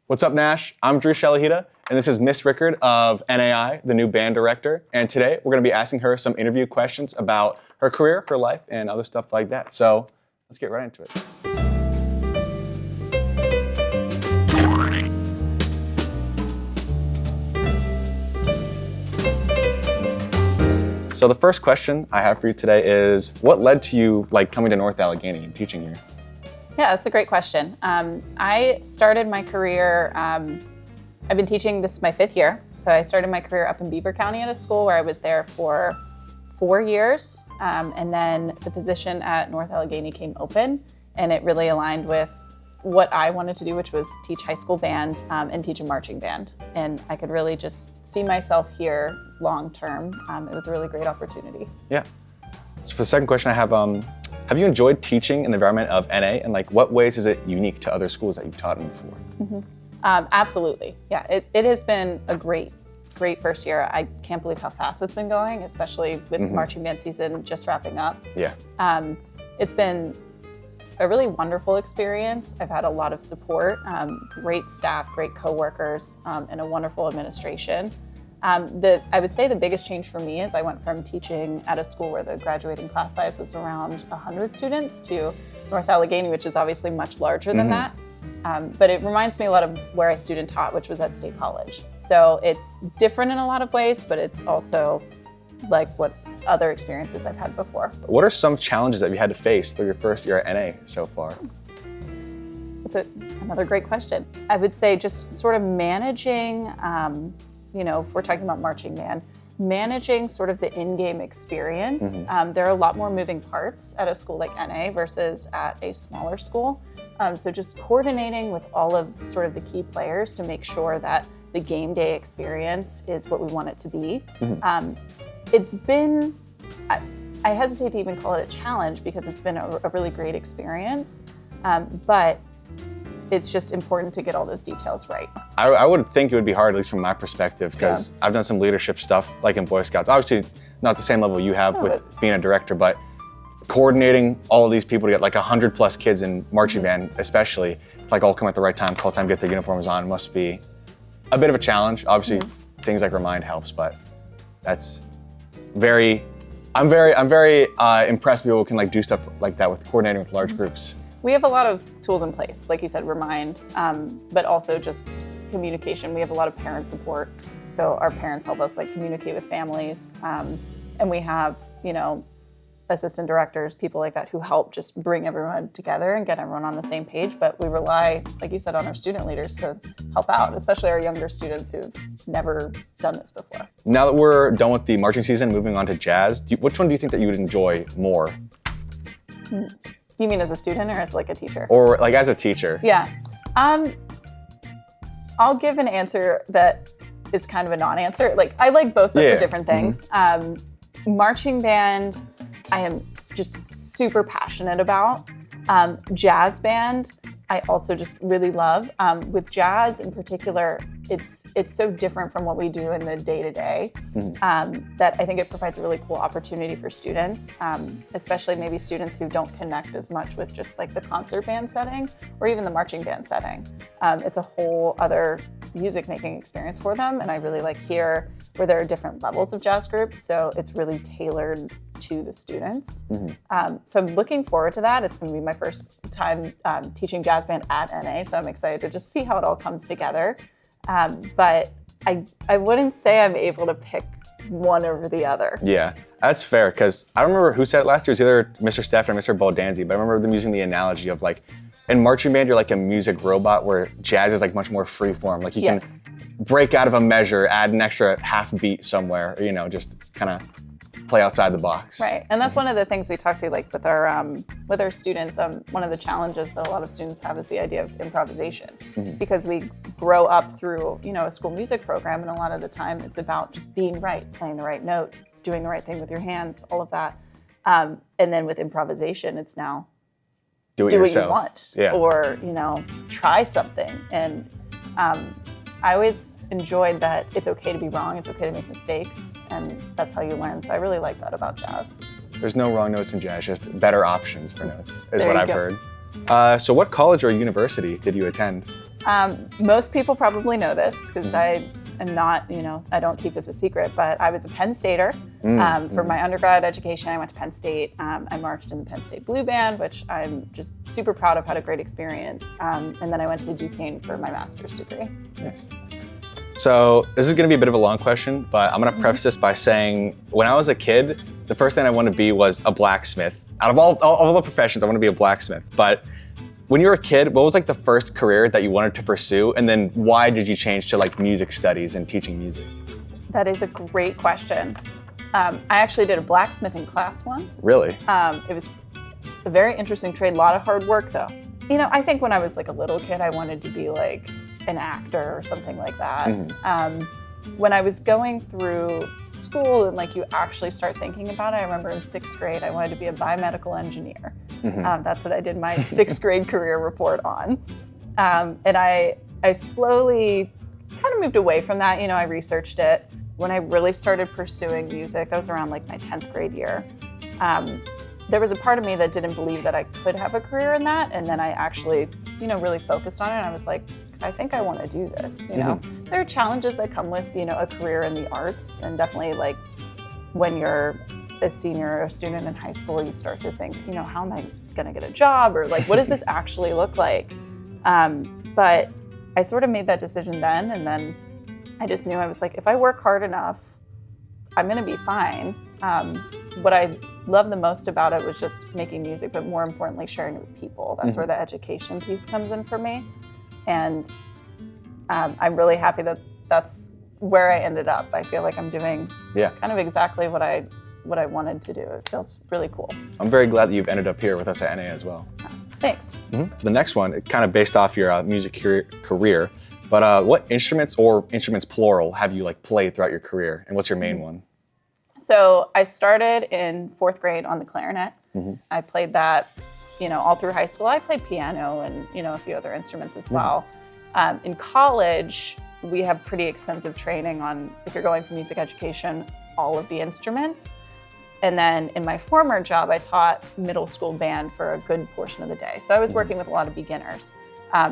What's up, Nash? I'm Sheleheda, and this is Miss Rickard of NAI, the new band director. And today, we're going to be asking her some interview questions about her career, her life, and other stuff like that. So let's get right into it. So the first question I have for you today is, what led to you coming to North Allegheny and teaching here? Yeah, that's a great question. I started my career, I've been teaching, this is my 5th year. So I started my career up in Beaver County at a school where I was there for 4 years. And then the position at North Allegheny came open, and it really aligned with what I wanted to do, which was teach high school band and teach a marching band. And I could really just see myself here long term. It was a really great opportunity. Yeah. So for the second question I have you enjoyed teaching in the environment of NA, and what ways is it unique to other schools that you've taught in before? Mm-hmm. Absolutely. Yeah, it has been a great first year. I can't believe how fast it's been going, especially with marching band season just wrapping up. Yeah. It's been a really wonderful experience. I've had a lot of support, great staff, great coworkers, and a wonderful administration. I would say the biggest change for me is I went from teaching at a school where the graduating class size was around 100 students to North Allegheny, which is obviously much larger than that. But it reminds me a lot of where I student taught, which was at State College. So it's different in a lot of ways, but it's also like what other experiences I've had before. What are some challenges that you had to face through your first year at NA so far? That's another great question. I would say just sort of managing, if we're talking about marching band, managing sort of the in-game experience. There are a lot more moving parts at a school like NA versus at a smaller school. So just coordinating with all of sort of the key players to make sure that the game day experience is what we want it to be. It's been, I hesitate to even call it a challenge because it's been a really great experience, but it's just important to get all those details right. I would think it would be hard, at least from my perspective, because I've done some leadership stuff like in Boy Scouts. Obviously not the same level you have with being a director, but coordinating all of these people to get 100+ kids in marching band, especially, all come at the right time, call time, get their uniforms on, must be a bit of a challenge. Obviously things like Remind helps, but that's I'm very impressed with people who can do stuff like that with coordinating with large groups. We have a lot of tools in place, like you said, Remind, but also just communication. We have a lot of parent support. So our parents help us communicate with families. And we have, assistant directors, people like that who help just bring everyone together and get everyone on the same page. But we rely, like you said, on our student leaders to help out, especially our younger students who've never done this before. Now that we're done with the marching season, moving on to jazz, which one do you think that you would enjoy more? You mean as a student or as a teacher? Or as a teacher? Yeah. I'll give an answer that is kind of a non-answer. I like both, but for different things. Marching band, I am just super passionate about. Jazz band, I also just really love. With jazz in particular, it's so different from what we do in the day-to-day that I think it provides a really cool opportunity for students, especially maybe students who don't connect as much with just the concert band setting or even the marching band setting. It's a whole other music making experience for them, and I really like here where there are different levels of jazz groups, so it's really tailored to the students. So I'm looking forward to that. It's going to be my first time teaching jazz band at NA, so I'm excited to just see how it all comes together. But I wouldn't say I'm able to pick one over the other. Yeah, that's fair, because I don't remember who said it last year. It was either Mr. Steffen or Mr. Baldanzi, but I remember them using the analogy of in marching band, you're like a music robot, where jazz is like much more free form. Like you can break out of a measure, add an extra half beat somewhere, or, you know, just kind of play outside the box. Right, and that's one of the things we talk to, like with our students. One of the challenges that a lot of students have is the idea of improvisation, because we grow up through, you know, a school music program, and a lot of the time it's about just being right, playing the right note, doing the right thing with your hands, all of that. And then with improvisation, it's now do what you want, or, you know, try something. And I always enjoyed that it's okay to be wrong, it's okay to make mistakes, and that's how you learn. So I really like that about jazz. There's no wrong notes in jazz, just better options for notes, is what I've heard. So what college or university did you attend? Most people probably know this because I am not, I don't keep this a secret, but I was a Penn Stater. For my undergrad education, I went to Penn State. I marched in the Penn State Blue Band, which I'm just super proud of, had a great experience. And then I went to Duquesne for my master's degree. Nice. So this is gonna be a bit of a long question, but I'm gonna preface this by saying, when I was a kid, the first thing I wanted to be was a blacksmith. Out of all the professions, I want to be a blacksmith. But when you were a kid, what was like the first career that you wanted to pursue? And then why did you change to like music studies and teaching music? That is a great question. I actually did a blacksmithing class once. Really? It was a very interesting trade, a lot of hard work though. I think when I was like a little kid, I wanted to be like an actor or something like that. When I was going through school and like you actually start thinking about it, I remember in 6th grade, I wanted to be a biomedical engineer. That's what I did my 6th grade career report on. And I slowly kind of moved away from that. I researched it. When I really started pursuing music, that was around like my 10th grade year. There was a part of me that didn't believe that I could have a career in that. And then I actually, really focused on it. And I was like, I think I want to do this. There are challenges that come with, a career in the arts. And definitely like when you're a senior or a student in high school, you start to think, how am I going to get a job? Or like, what does this actually look like? But I sort of made that decision then. And then I just knew, I was like, if I work hard enough, I'm going to be fine. What I loved the most about it was just making music, but more importantly, sharing it with people. That's where the education piece comes in for me. And I'm really happy that that's where I ended up. I feel like I'm doing kind of exactly what I wanted to do. It feels really cool. I'm very glad that you've ended up here with us at NA as well. Thanks. For the next one, kind of based off your music career, but what instruments or instruments plural have you like played throughout your career, and what's your main one? So I started in 4th grade on the clarinet. I played that, all through high school. I played piano and, a few other instruments as well. In college, we have pretty extensive training on, if you're going for music education, all of the instruments. And then in my former job, I taught middle school band for a good portion of the day. So I was working with a lot of beginners.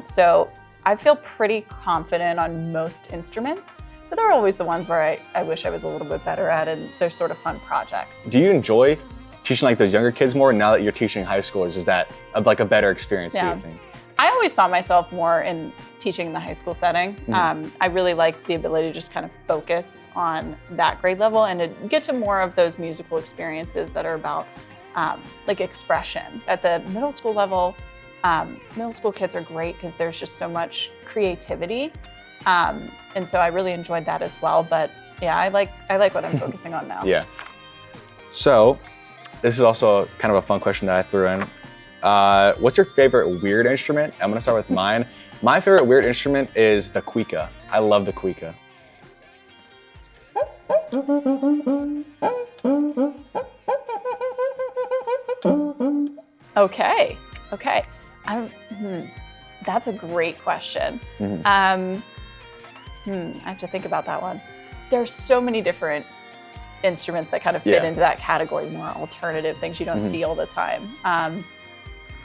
So I feel pretty confident on most instruments. But there are always the ones where I wish I was a little bit better at, and they're sort of fun projects. Do you enjoy teaching like those younger kids more now that you're teaching high schoolers? Is that like a better experience, do you think? I always saw myself more in teaching in the high school setting. I really like the ability to just kind of focus on that grade level and to get to more of those musical experiences that are about like expression. At the middle school level, middle school kids are great because there's just so much creativity. And so I really enjoyed that as well. But yeah, I like what I'm focusing on now. Yeah. So this is also kind of a fun question that I threw in. What's your favorite weird instrument? I'm gonna start with mine. My favorite weird instrument is the cuica. I love the cuica. Okay. That's a great question. I have to think about that one. There's so many different instruments that kind of fit into that category, more alternative things you don't see all the time.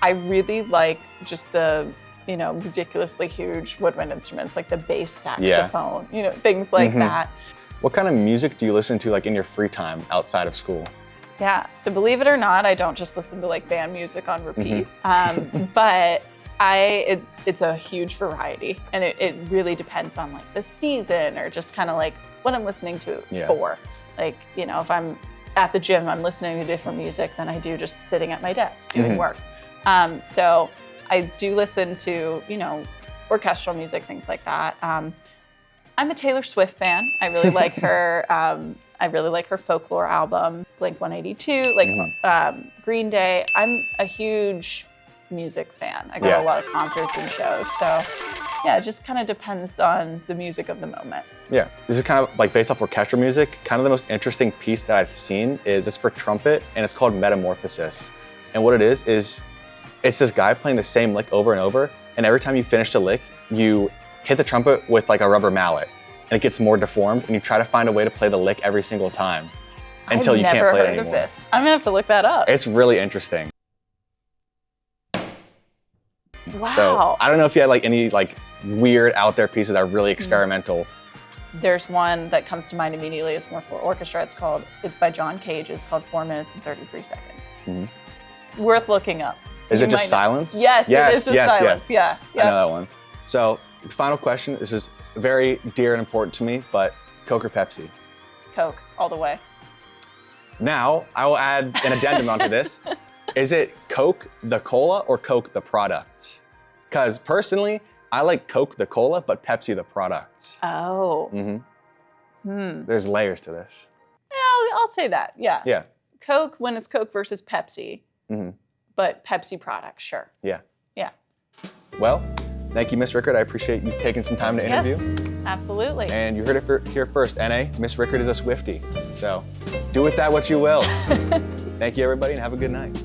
I really like just the, ridiculously huge woodwind instruments, like the bass saxophone, things like that. What kind of music do you listen to like in your free time outside of school? Yeah, so believe it or not, I don't just listen to like band music on repeat, but it's a huge variety, and it really depends on like the season or just kind of like what I'm listening to for. Like, if I'm at the gym, I'm listening to different music than I do just sitting at my desk doing work. So I do listen to, orchestral music, things like that. I'm a Taylor Swift fan. I really like her. I really like her Folklore album, Blink-182, Green Day. I'm a huge music fan. I go to a lot of concerts and shows. So yeah, it just kind of depends on the music of the moment. Yeah, this is kind of like based off orchestral music. Kind of the most interesting piece that I've seen is it's for trumpet, and it's called Metamorphosis. And what it is it's this guy playing the same lick over and over, and every time you finish the lick, you hit the trumpet with like a rubber mallet, and it gets more deformed, and you try to find a way to play the lick every single time until you can't play it anymore. I've never heard of this. I'm gonna have to look that up. It's really interesting. Wow. So I don't know if you had like any like weird out there pieces that are really experimental. There's one that comes to mind immediately. It's more for orchestra. It's by John Cage. It's called 4 minutes and 33 seconds. It's worth looking up. Is it just silence? Yes, it is just silence. Yeah. I know that one. So the final question, this is very dear and important to me, but Coke or Pepsi? Coke, all the way. Now, I will add an addendum onto this. Is it Coke the cola or Coke the products? Because personally, I like Coke the cola, but Pepsi the products. Oh. There's layers to this. Yeah, I'll say that. Yeah. Yeah. Coke when it's Coke versus Pepsi, but Pepsi products, sure. Yeah. Yeah. Well, thank you, Miss Rickard. I appreciate you taking some time to interview. Yes, absolutely. And you heard it here first, NA. Miss Rickard is a Swiftie. So do with that what you will. Thank you, everybody, and have a good night.